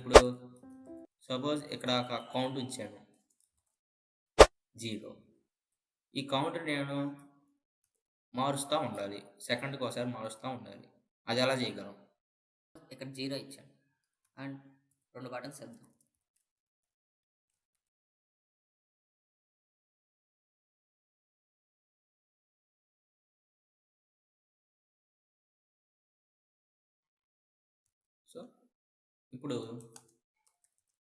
ఇప్పుడు సపోజ్ ఇక్కడ ఒక కౌంట్ ఉంచాను 0. ఈ కౌంట్ నేను మారుస్తూ ఉండాలి. సెకండ్‌కి ఒకసారి మారుస్తూ ఉండాలి. అది ఎలా చేయగలం? ఇక్కడ 0 ఇచ్చాను. అండ్ 2 బటన్స్ ఇద్దాం. సో, ఇప్పుడు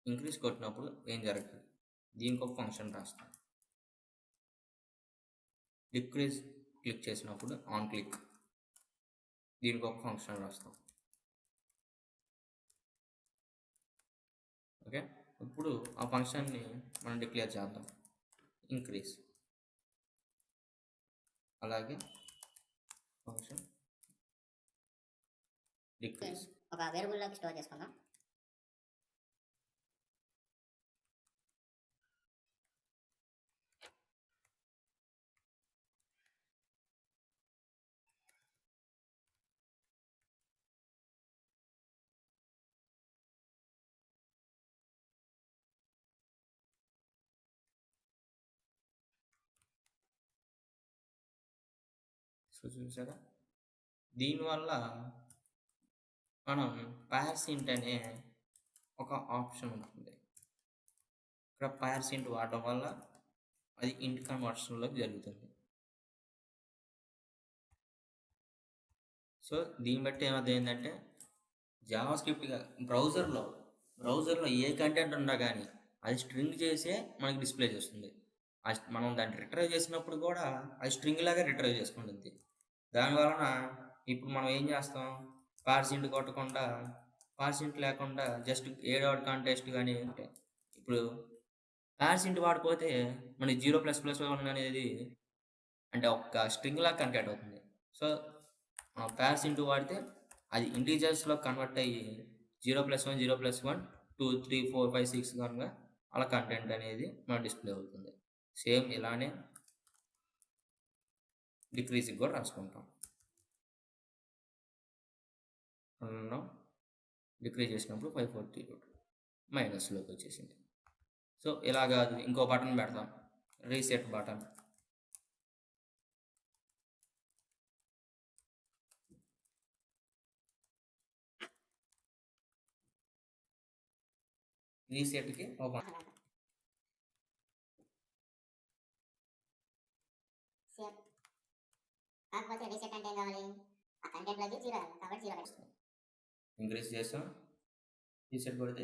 ఇంక్రీజ్ కొట్టినప్పుడు ఏం జరగదు. దీనికి ఒక ఫంక్షన్ రాస్తాం. డిక్రీజ్ క్లిక్ చేసినప్పుడు ఆన్ క్లిక్ దీనికి ఒక ఫంక్షన్ రాస్తాం. ఓకే, ఇప్పుడు ఆ ఫంక్షన్ని మనం డిక్లేర్ చేద్దాం. ఇంక్రీజ్, అలాగే ఫంక్షన్ డిక్రీజ్. ఒక వేరియబుల్లోకి స్టోర్ చేసుకుందాం. సో చూసారా, దీనివల్ల మనం పార్సింట్ అనే ఒక ఆప్షన్ ఉంటుంది. ఇక్కడ పార్సింట్ వాడడం వల్ల అది ఇంట్ కన్వర్షన్లోకి జరుగుతుంది. సో దీన్ని బట్టి ఏమర్థమైందంటే జావా స్క్రిప్ట్గా బ్రౌజర్లో ఏ కంటెంట్ ఉన్నా కానీ అది స్ట్రింగ్ చేసే మనకి డిస్ప్లే చేస్తుంది. మనం దాన్ని రిట్రైవ్ చేసినప్పుడు కూడా అది స్ట్రింగ్ లాగా రిట్రైవ్ చేసుకుంటుంది. దానివలన ఇప్పుడు మనం ఏం చేస్తాం, పార్సింట్ కొట్టకుండా, పార్సింట్ లేకుండా జస్ట్ ఏ డాట్ కాంటెస్ట్ కానీ అంటే ఇప్పుడు పార్సింట్ వాడిపోతే మనకి 0++1 అనేది అంటే ఒక స్ట్రింగ్ లాగా కన్వర్ట్ అవుతుంది. సో పార్సింట్ వాడితే అది ఇంటీజర్స్లో కన్వర్ట్ అయ్యి 0+1 0+1 2 3 4 5 6 కనుక అలా కంటెంట్ అనేది మన డిస్ప్లే అవుతుంది. సేమ్ ఇలానే డిక్రీజ్కి కూడా రాసుకుంటాం. డిక్రీజ్ చేసినప్పుడు 542 మైనస్లోకి వచ్చేసింది. సో ఇలాగా ఇంకో బటన్ పెడతాం, రీసెట్ బటన్. రీసెట్కి ఓపెన్ కాకపోతే రీసెట్ అంటే ఏం కావాలి, ఆ కంటెంట్లోకి 0 కాబట్టి 0 ఇంక్రీజ్ చేస్తాం, రీసెట్ కొడితే